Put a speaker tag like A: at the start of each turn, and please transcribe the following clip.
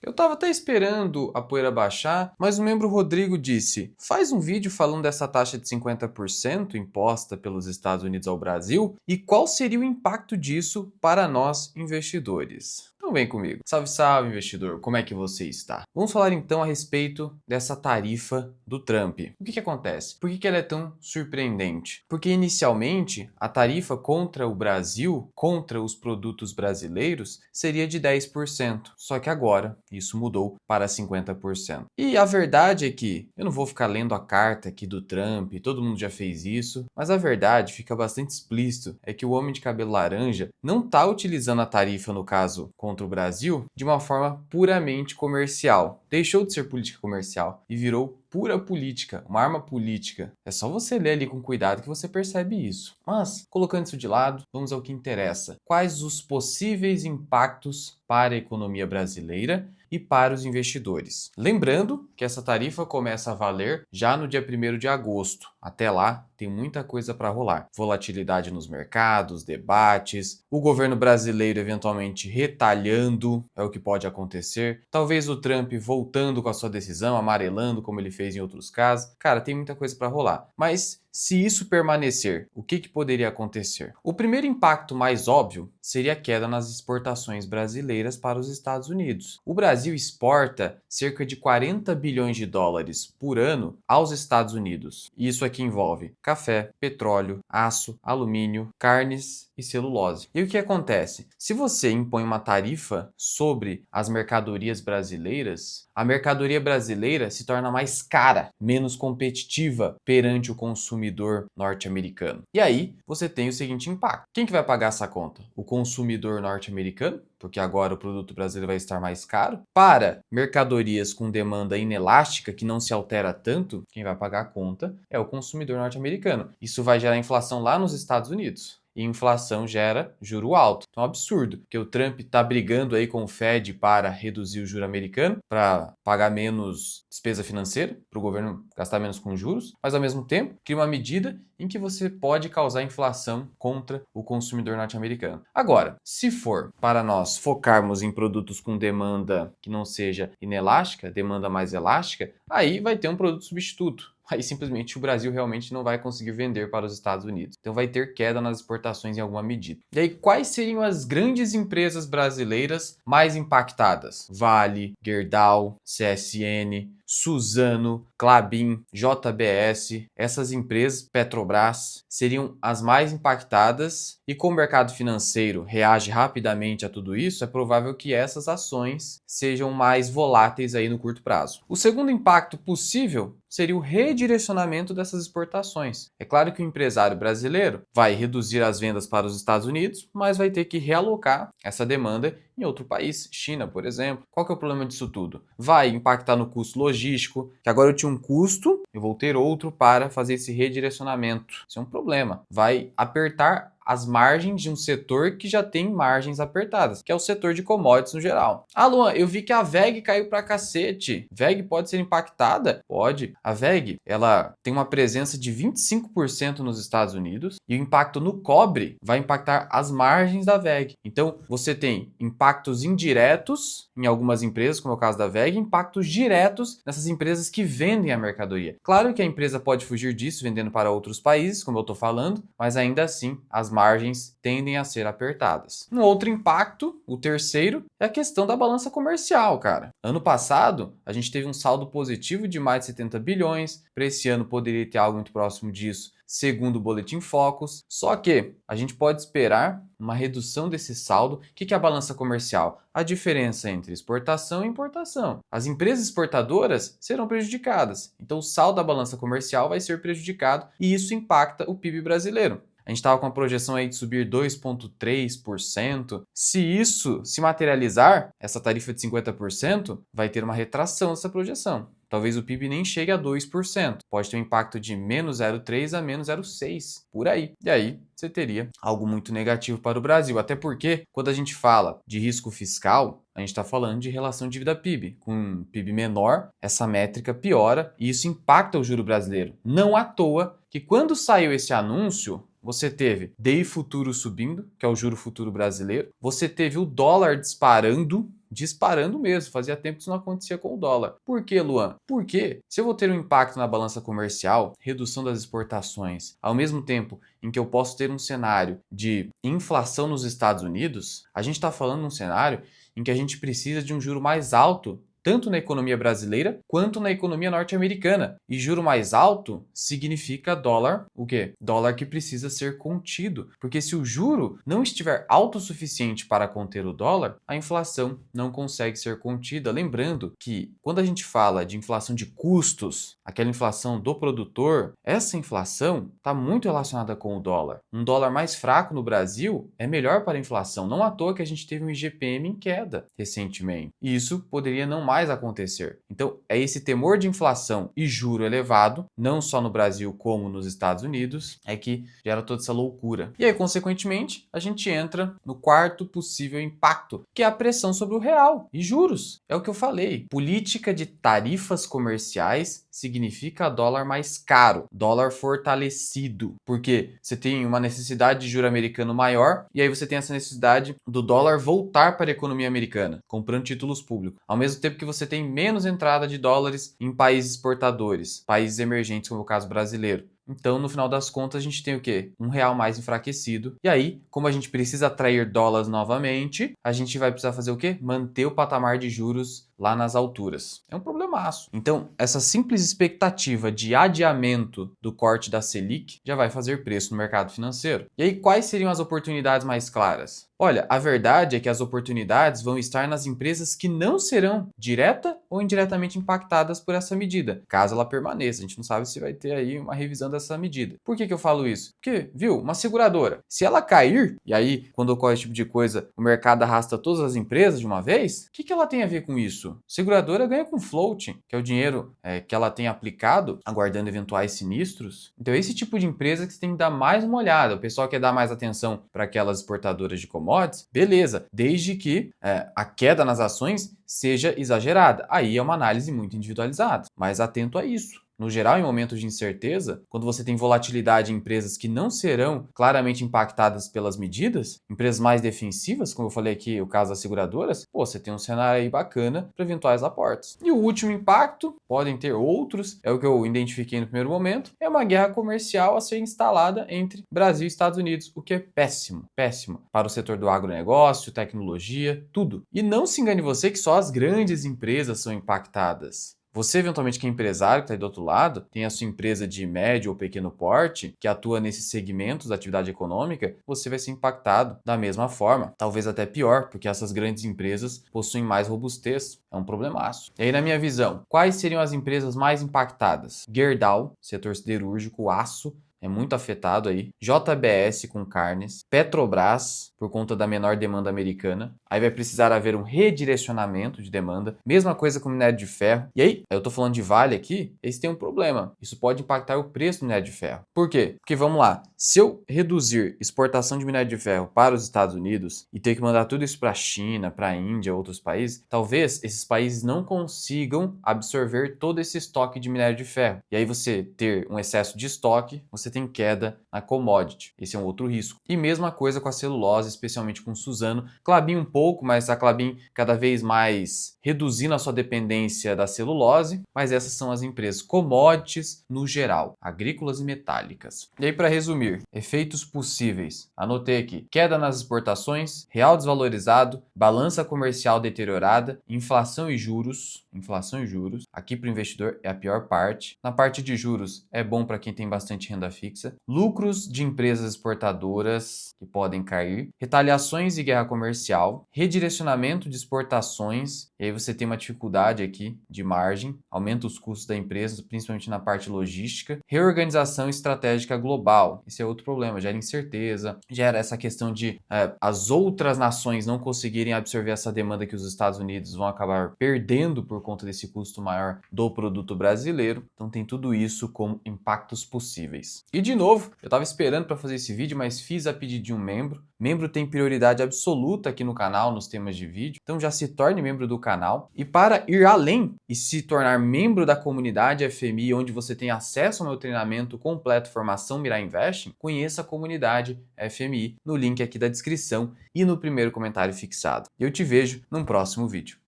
A: Eu tava até esperando a poeira baixar, mas o membro Rodrigo disse: faz um vídeo falando dessa taxa de 50% imposta pelos Estados Unidos ao Brasil e qual seria o impacto disso para nós investidores. Então vem comigo. Salve, salve, investidor. Como é que você está? Vamos falar então a respeito dessa tarifa do Trump. O que acontece? Por que ela é tão surpreendente? Porque inicialmente a tarifa contra o Brasil, contra os produtos brasileiros, seria de 10%. Só que agora isso mudou para 50%. E a verdade é que eu não vou ficar lendo a carta aqui do Trump, todo mundo já fez isso, mas a verdade fica bastante explícito, é que o homem de cabelo laranja não está utilizando a tarifa, no caso, contra o Brasil, de uma forma puramente comercial. Deixou de ser política comercial e virou pura política, uma arma política. É só você ler ali com cuidado que você percebe isso. Mas, colocando isso de lado, vamos ao que interessa. Quais os possíveis impactos para a economia brasileira e para os investidores? Lembrando que essa tarifa começa a valer já no dia 1º de agosto. Até lá, tem muita coisa para rolar. Volatilidade nos mercados, debates, o governo brasileiro eventualmente retalhando, é o que pode acontecer. Talvez o Trump voltando com a sua decisão, amarelando como ele fez em outros casos. Cara, tem muita coisa para rolar. Mas se isso permanecer, o que poderia acontecer? O primeiro impacto mais óbvio seria a queda nas exportações brasileiras para os Estados Unidos. O Brasil exporta cerca de 40 bilhões de dólares por ano aos Estados Unidos. E isso aqui envolve café, petróleo, aço, alumínio, carnes e celulose. E o que acontece? Se você impõe uma tarifa sobre as mercadorias brasileiras, a mercadoria brasileira se torna mais cara, menos competitiva perante o consumidor norte-americano. E aí você tem o seguinte impacto. Quem que vai pagar essa conta? O consumidor norte-americano, porque agora o produto brasileiro vai estar mais caro. Para mercadorias com demanda inelástica, que não se altera tanto, quem vai pagar a conta é o consumidor norte-americano. Isso vai gerar inflação lá nos Estados Unidos. E inflação gera juro alto. Então é um absurdo, que o Trump está brigando aí com o Fed para reduzir o juro americano, para pagar menos despesa financeira, para o governo gastar menos com juros, mas ao mesmo tempo cria uma medida em que você pode causar inflação contra o consumidor norte-americano. Agora, se for para nós focarmos em produtos com demanda que não seja inelástica, demanda mais elástica, aí vai ter um produto substituto. Aí simplesmente o Brasil realmente não vai conseguir vender para os Estados Unidos. Então vai ter queda nas exportações em alguma medida. E aí quais seriam as grandes empresas brasileiras mais impactadas? Vale, Gerdau, CSN, Suzano, Klabin, JBS, essas empresas, Petrobras, seriam as mais impactadas e como o mercado financeiro reage rapidamente a tudo isso, é provável que essas ações sejam mais voláteis aí no curto prazo. O segundo impacto possível seria o redirecionamento dessas exportações. É claro que o empresário brasileiro vai reduzir as vendas para os Estados Unidos, mas vai ter que realocar essa demanda em outro país, China, por exemplo. Qual que é o problema disso tudo? Vai impactar no custo logístico, que agora eu tinha um custo, eu vou ter outro para fazer esse redirecionamento. Isso é um problema. Vai apertar as margens de um setor que já tem margens apertadas, que é o setor de commodities no geral. Ah, Luan, eu vi que a VEG caiu pra cacete. VEG pode ser impactada? Pode. A VEG, ela tem uma presença de 25% nos Estados Unidos e o impacto no cobre vai impactar as margens da VEG. Então, você tem impactos indiretos em algumas empresas, como é o caso da VEG, e impactos diretos nessas empresas que vendem a mercadoria. Claro que a empresa pode fugir disso vendendo para outros países, como eu estou falando, mas ainda assim as margens tendem a ser apertadas. Um outro impacto, o terceiro, é a questão da balança comercial, cara. Ano passado, a gente teve um saldo positivo de mais de 70 bilhões. Para esse ano poderia ter algo muito próximo disso, segundo o Boletim Focus. Só que a gente pode esperar uma redução desse saldo. O que é a balança comercial? A diferença entre exportação e importação. As empresas exportadoras serão prejudicadas. Então o saldo da balança comercial vai ser prejudicado e isso impacta o PIB brasileiro. A gente estava com a projeção aí de subir 2,3%. Se isso se materializar, essa tarifa de 50%, vai ter uma retração dessa projeção. Talvez o PIB nem chegue a 2%. Pode ter um impacto de menos 0,3 a menos 0,6, por aí. E aí você teria algo muito negativo para o Brasil. Até porque, quando a gente fala de risco fiscal, a gente está falando de relação dívida-PIB. Com um PIB menor, essa métrica piora e isso impacta o juro brasileiro. Não à toa que quando saiu esse anúncio, você teve DI futuro subindo, que é o juro futuro brasileiro, você teve o dólar disparando mesmo. Fazia tempo que isso não acontecia com o dólar. Por que, Luan? Porque se eu vou ter um impacto na balança comercial, redução das exportações, ao mesmo tempo em que eu posso ter um cenário de inflação nos Estados Unidos, a gente está falando de um cenário em que a gente precisa de um juro mais alto, tanto na economia brasileira quanto na economia norte-americana. E juro mais alto significa dólar, o quê? Dólar que precisa ser contido. Porque se o juro não estiver alto o suficiente para conter o dólar, a inflação não consegue ser contida. Lembrando que quando a gente fala de inflação de custos, aquela inflação do produtor, essa inflação está muito relacionada com o dólar. Um dólar mais fraco no Brasil é melhor para a inflação. Não à toa que a gente teve um IGPM em queda recentemente. E isso poderia não mais acontecer. Então, é esse temor de inflação e juro elevado, não só no Brasil como nos Estados Unidos, é que gera toda essa loucura. E aí, consequentemente, a gente entra no quarto possível impacto, que é a pressão sobre o real e juros. É o que eu falei. Política de tarifas comerciais significa dólar mais caro, dólar fortalecido, porque você tem uma necessidade de juro americano maior e aí você tem essa necessidade do dólar voltar para a economia americana, comprando títulos públicos, ao mesmo tempo que você tem menos entrada de dólares em países exportadores, países emergentes como o caso brasileiro. Então, no final das contas, a gente tem o quê? Um real mais enfraquecido. E aí, como a gente precisa atrair dólares novamente, a gente vai precisar fazer o quê? Manter o patamar de juros lá nas alturas. É um problemaço. Então, essa simples expectativa de adiamento do corte da Selic já vai fazer preço no mercado financeiro. E aí, quais seriam as oportunidades mais claras? Olha, a verdade é que as oportunidades vão estar nas empresas que não serão direta ou indiretamente impactadas por essa medida, caso ela permaneça. A gente não sabe se vai ter aí uma revisão dessa medida. Por que eu falo isso? Porque, viu, uma seguradora, se ela cair, e aí, quando ocorre esse tipo de coisa, o mercado arrasta todas as empresas de uma vez, o que ela tem a ver com isso? Seguradora ganha com floating, que é o dinheiro que ela tem aplicado, aguardando eventuais sinistros. Então, esse tipo de empresa que você tem que dar mais uma olhada. O pessoal quer dar mais atenção para aquelas exportadoras de commodities, beleza, desde que a queda nas ações seja exagerada. Aí é uma análise muito individualizada, mas atento a isso. No geral, em momentos de incerteza, quando você tem volatilidade em empresas que não serão claramente impactadas pelas medidas, empresas mais defensivas, como eu falei aqui, o caso das seguradoras, você tem um cenário aí bacana para eventuais aportes. E o último impacto, podem ter outros, é o que eu identifiquei no primeiro momento, é uma guerra comercial a ser instalada entre Brasil e Estados Unidos, o que é péssimo, péssimo para o setor do agronegócio, tecnologia, tudo. E não se engane você que só as grandes empresas são impactadas. Você, eventualmente, que é empresário, que está aí do outro lado, tem a sua empresa de médio ou pequeno porte, que atua nesses segmentos da atividade econômica, você vai ser impactado da mesma forma. Talvez até pior, porque essas grandes empresas possuem mais robustez. É um problemaço. E aí, na minha visão, quais seriam as empresas mais impactadas? Gerdau, setor siderúrgico, aço, é muito afetado aí. JBS com carnes, Petrobras por conta da menor demanda americana. Aí vai precisar haver um redirecionamento de demanda. Mesma coisa com o minério de ferro. E aí, eu tô falando de Vale aqui, esse tem um problema. Isso pode impactar o preço do minério de ferro. Por quê? Porque vamos lá, se eu reduzir exportação de minério de ferro para os Estados Unidos e ter que mandar tudo isso para a China, para a Índia, outros países, talvez esses países não consigam absorver todo esse estoque de minério de ferro. E aí você ter um excesso de estoque, você tem queda na commodity. Esse é um outro risco. E mesma coisa com a celulose, especialmente com Suzano. Klabin um pouco, mas a Klabin cada vez mais reduzindo a sua dependência da celulose. Mas essas são as empresas commodities no geral, agrícolas e metálicas. E aí, para resumir, efeitos possíveis. Anotei aqui: queda nas exportações, real desvalorizado, balança comercial deteriorada, inflação e juros. Inflação e juros. Aqui para o investidor é a pior parte. Na parte de juros é bom para quem tem bastante renda fixa. Lucros de empresas exportadoras que podem cair. Retaliações e guerra comercial. Redirecionamento de exportações. E aí você tem uma dificuldade aqui de margem. Aumenta os custos da empresa, principalmente na parte logística. Reorganização estratégica global. Esse é outro problema. Gera incerteza. Gera essa questão de as outras nações não conseguirem absorver essa demanda que os Estados Unidos vão acabar perdendo por conta desse custo maior do produto brasileiro. Então tem tudo isso como impactos possíveis. E de novo, eu estava esperando para fazer esse vídeo, mas fiz a pedido de um membro. Membro tem prioridade absoluta aqui no canal nos temas de vídeo, então já se torne membro do canal. E para ir além e se tornar membro da comunidade FMI, onde você tem acesso ao meu treinamento completo Formação Mirai Investing, conheça a comunidade FMI no link aqui da descrição e no primeiro comentário fixado. Eu te vejo num próximo vídeo.